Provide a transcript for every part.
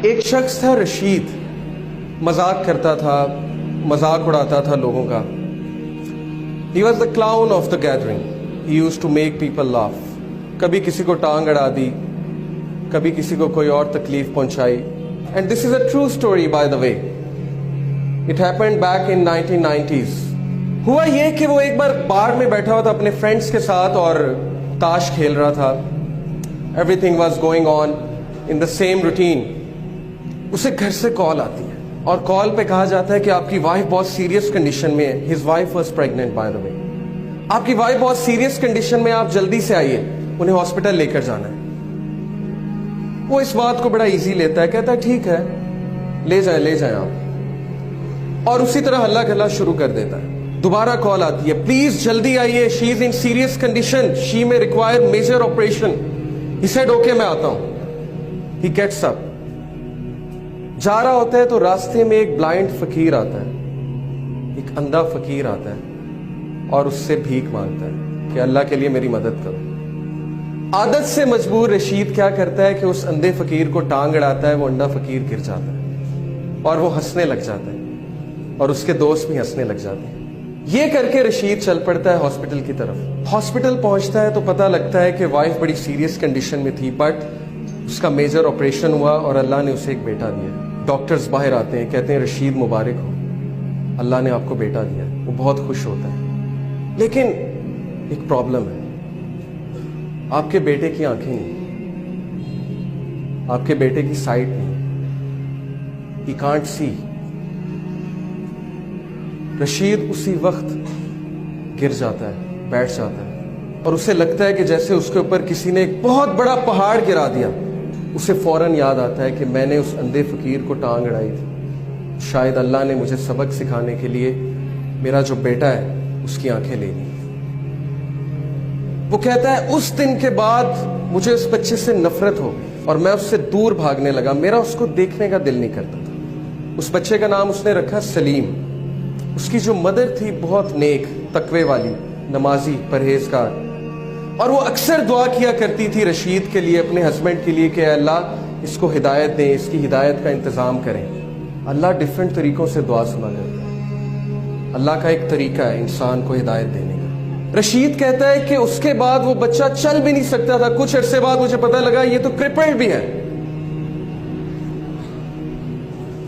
ایک شخص تھا رشید، مذاق کرتا تھا، مذاق اڑاتا تھا لوگوں کا. He was the clown of the gathering. He used to make people laugh. کبھی کسی کو ٹانگ اڑا دی، کبھی کسی کو کوئی اور تکلیف پہنچائی. And this is a true story by the way. It happened back in 1990s. ہوا یہ کہ وہ ایک بار بار میں بیٹھا ہوا تھا اپنے فرینڈس کے ساتھ اور تاش کھیل رہا تھا. Everything was going on in the same routine. اسے گھر سے کال آتی ہے اور کال پہ کہا جاتا ہے کہ آپ کی وائف بہت سیریس کنڈیشن میں ہے. His wife was pregnant by the way. آپ کی وائف بہت سیریس کنڈیشن میں، آپ جلدی سے آئیے، انہیں ہاسپٹل لے کر جانا ہے. وہ اس بات کو بڑا ایزی لیتا ہے، کہتا ہے ٹھیک ہے لے جائیں آپ، اور اسی طرح ہلا گلا شروع کر دیتا ہے. دوبارہ کال آتی ہے، پلیز جلدی آئیے، شی از ان سیریس کنڈیشن، شی میں require major operation. He said okay میں آتا ہوں. He gets up. جا رہا ہوتا ہے تو راستے میں ایک بلائنڈ فقیر آتا ہے، ایک اندھا فقیر آتا ہے اور اس سے بھیک مانگتا ہے کہ اللہ کے لیے میری مدد کرو. عادت سے مجبور رشید کیا کرتا ہے کہ اس اندھے فقیر کو ٹانگ اڑاتا ہے. وہ اندھا فقیر گر جاتا ہے اور وہ ہنسنے لگ جاتا ہے اور اس کے دوست بھی ہنسنے لگ جاتے ہیں. یہ کر کے رشید چل پڑتا ہے ہاسپٹل کی طرف. ہاسپٹل پہنچتا ہے تو پتہ لگتا ہے کہ وائف بڑی سیریس کنڈیشن میں تھی، بٹ اس کا میجر آپریشن ہوا اور اللہ نے اسے ایک بیٹا دیا. ڈاکٹرز باہر آتے ہیں، کہتے ہیں رشید مبارک ہو، اللہ نے آپ کو بیٹا دیا. وہ بہت خوش ہوتا ہے، لیکن ایک پرابلم ہے، آپ کے بیٹے کی آنکھیں نہیں، آپ کے بیٹے کی سائٹ نہیں. He can't see. رشید اسی وقت گر جاتا ہے، بیٹھ جاتا ہے اور اسے لگتا ہے کہ جیسے اس کے اوپر کسی نے ایک بہت بڑا پہاڑ گرا دیا. اسے فوراً یاد آتا ہے کہ میں نے اس اندھے فقیر کو ٹانگ اڑائی تھی. شاید اللہ نے مجھے سبق سکھانے کے لیے میرا جو بیٹا ہے اس کی آنکھیں لے لی. وہ کہتا ہے اس دن کے بعد مجھے اس بچے سے نفرت ہو گئی اور میں اس سے دور بھاگنے لگا. میرا اس کو دیکھنے کا دل نہیں کرتا تھا. اس بچے کا نام اس نے رکھا سلیم. اس کی جو مدر تھی بہت نیک، تقوی والی، نمازی، پرہیزگار، اور وہ اکثر دعا کیا کرتی تھی رشید کے لیے، اپنے ہسبینڈ کے لیے کہ اے اللہ اس کو ہدایت دیں، اس کی ہدایت کا انتظام کریں. اللہ ڈیفرنٹ طریقوں سے دعا سنا کرتا ہے. اللہ کا ایک طریقہ ہے انسان کو ہدایت دینے کا. رشید کہتا ہے کہ اس کے بعد وہ بچہ چل بھی نہیں سکتا تھا. کچھ عرصے بعد مجھے پتہ لگا یہ تو کرپلڈ بھی ہے.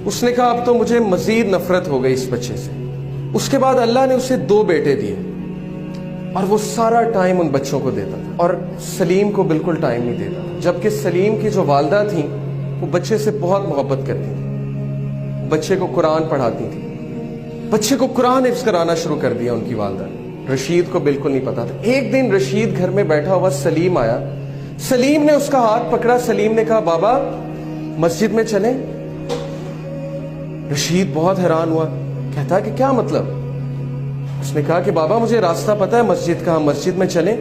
اس نے کہا اب تو مجھے مزید نفرت ہو گئی اس بچے سے. اس کے بعد اللہ نے اسے 2 بیٹے دیے اور وہ سارا ٹائم ان بچوں کو دیتا تھا اور سلیم کو بالکل ٹائم نہیں دیتا تھا. جبکہ سلیم کی جو والدہ تھیں وہ بچے سے بہت محبت کرتی تھیں، بچے کو قرآن پڑھاتی تھیں، بچے کو قرآن حفظ کرانا شروع کر دیا ان کی والدہ نے. رشید کو بالکل نہیں پتا تھا. ایک دن رشید گھر میں بیٹھا ہوا سلیم آیا. سلیم نے اس کا ہاتھ پکڑا. سلیم نے کہا بابا مسجد میں چلیں. رشید بہت حیران ہوا، کہتا کہ کیا مطلب؟ اس نے کہا کہ بابا مجھے راستہ پتا ہے مسجد کا، ہم مسجد میں چلیں.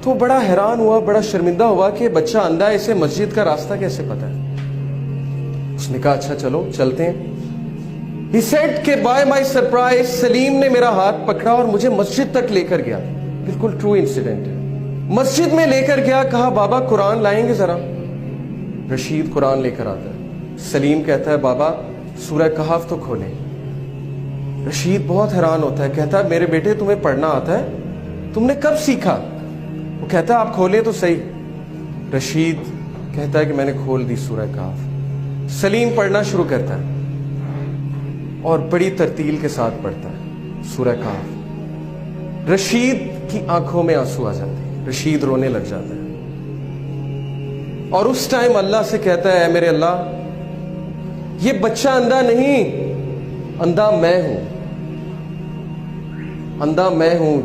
تو بڑا حیران ہوا، بڑا شرمندہ ہوا کہ بچہ اندھا ہے، اسے مسجد کا راستہ کیسے پتا ہے. اس نے کہا اچھا چلو چلتے ہیں. He said کہ by my surprise سلیم نے میرا ہاتھ پکڑا اور مجھے مسجد تک لے کر گیا. بالکل ٹرو انسیڈنٹ ہے. مسجد میں لے کر گیا، کہا بابا قرآن لائیں گے ذرا. رشید قرآن لے کر آتا ہے. سلیم کہتا ہے بابا سورہ کہف تو کھولیں. رشید بہت حیران ہوتا ہے، کہتا ہے میرے بیٹے تمہیں پڑھنا آتا ہے؟ تم نے کب سیکھا؟ وہ کہتا ہے آپ کھولیں تو صحیح. رشید کہتا ہے کہ میں نے کھول دی سورہ کہف. سلیم پڑھنا شروع کرتا ہے اور بڑی ترتیل کے ساتھ پڑھتا ہے سورہ کہف. رشید کی آنکھوں میں آنسو آ جاتے ہیں، رشید رونے لگ جاتا ہے اور اس ٹائم اللہ سے کہتا ہے اے میرے اللہ یہ بچہ اندھا نہیں، اندھا میں ہوں. اندھا میں ہوں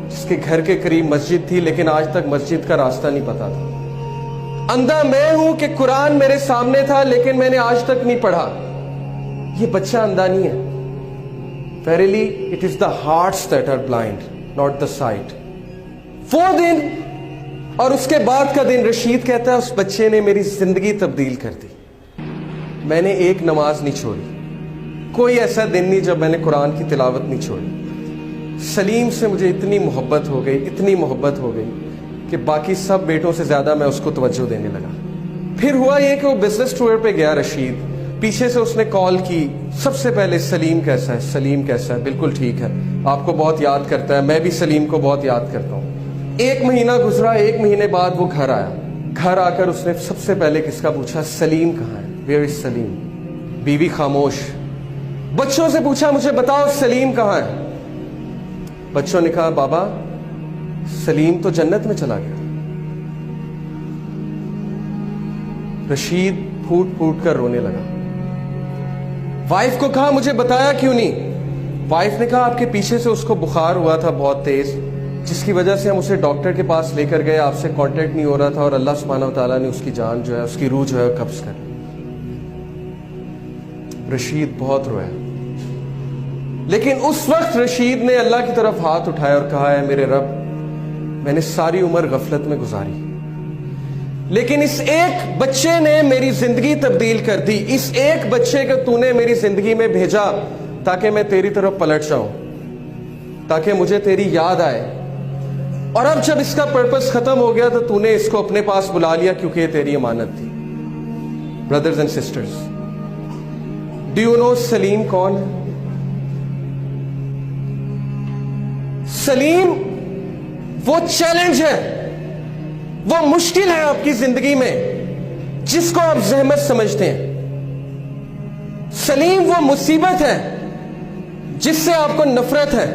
جس کے گھر کے قریب مسجد تھی لیکن آج تک مسجد کا راستہ نہیں پتا تھا. اندھا میں ہوں کہ قرآن میرے سامنے تھا لیکن میں نے آج تک نہیں پڑھا. یہ بچہ اندھا نہیں ہے. Verily it is the hearts that are blind, not the sight. وہ دن اور اس کے بعد کا دن رشید کہتا ہے اس بچے نے میری زندگی تبدیل کر دی. میں نے ایک نماز نہیں چھوڑی، کوئی ایسا دن نہیں جب میں نے قرآن کی تلاوت نہیں چھوڑی. سلیم سے مجھے اتنی محبت ہو گئی، اتنی محبت ہو گئی کہ باقی سب بیٹوں سے زیادہ میں اس کو توجہ دینے لگا. پھر ہوا یہ کہ وہ بزنس ٹور پہ گیا رشید, پیچھے سے اس نے کال کی, سب سے پہلے سلیم کیسا ہے, سلیم کیسا ہے, بالکل ٹھیک ہے, آپ کو بہت یاد کرتا ہے, میں بھی سلیم کو بہت یاد کرتا ہوں. 1 مہینہ گزرا, 1 مہینے بعد وہ گھر آیا. گھر آ کر اس نے سب سے پہلے کس کا پوچھا, سلیم کہاں ہے, ویئر از سلیم. بیوی خاموش. بچوں سے پوچھا, مجھے بتاؤ سلیم کہاں ہے. بچوں نے کہا, بابا سلیم تو جنت میں چلا گیا. رشید پھوٹ پھوٹ کر رونے لگا. وائف کو کہا, مجھے بتایا کیوں نہیں. وائف نے کہا, آپ کے پیچھے سے اس کو بخار ہوا تھا بہت تیز, جس کی وجہ سے ہم اسے ڈاکٹر کے پاس لے کر گئے, آپ سے کانٹیکٹ نہیں ہو رہا تھا, اور اللہ سبحانہ و تعالیٰ نے اس کی جان جو ہے, اس کی روح جو ہے قبض کر لی. رشید بہت رویا, لیکن اس وقت رشید نے اللہ کی طرف ہاتھ اٹھایا اور کہا, ہے میرے رب, میں نے ساری عمر غفلت میں گزاری, لیکن اس ایک بچے نے میری زندگی تبدیل کر دی. اس ایک بچے کو تو نے میری زندگی میں بھیجا تاکہ میں تیری طرف پلٹ جاؤں, تاکہ مجھے تیری یاد آئے. اور اب جب اس کا پرپس ختم ہو گیا تو نے اس کو اپنے پاس بلا لیا, کیونکہ یہ تیری امانت تھی. Brothers and sisters, do you know Salim کون ہے؟ سلیم وہ چیلنج ہے, وہ مشکل ہے آپ کی زندگی میں جس کو آپ زحمت سمجھتے ہیں. سلیم وہ مصیبت ہے جس سے آپ کو نفرت ہے.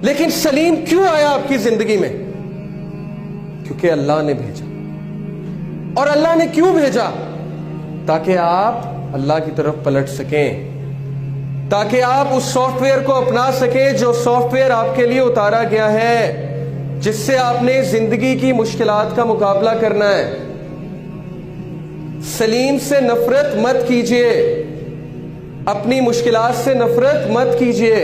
لیکن سلیم کیوں آیا آپ کی زندگی میں؟ کیونکہ اللہ نے بھیجا. اور اللہ نے کیوں بھیجا؟ تاکہ آپ اللہ کی طرف پلٹ سکیں, تاکہ آپ اس سافٹ ویئر کو اپنا سکیں جو سافٹ ویئر آپ کے لیے اتارا گیا ہے, جس سے آپ نے زندگی کی مشکلات کا مقابلہ کرنا ہے. سلیم سے نفرت مت کیجیے, اپنی مشکلات سے نفرت مت کیجیے.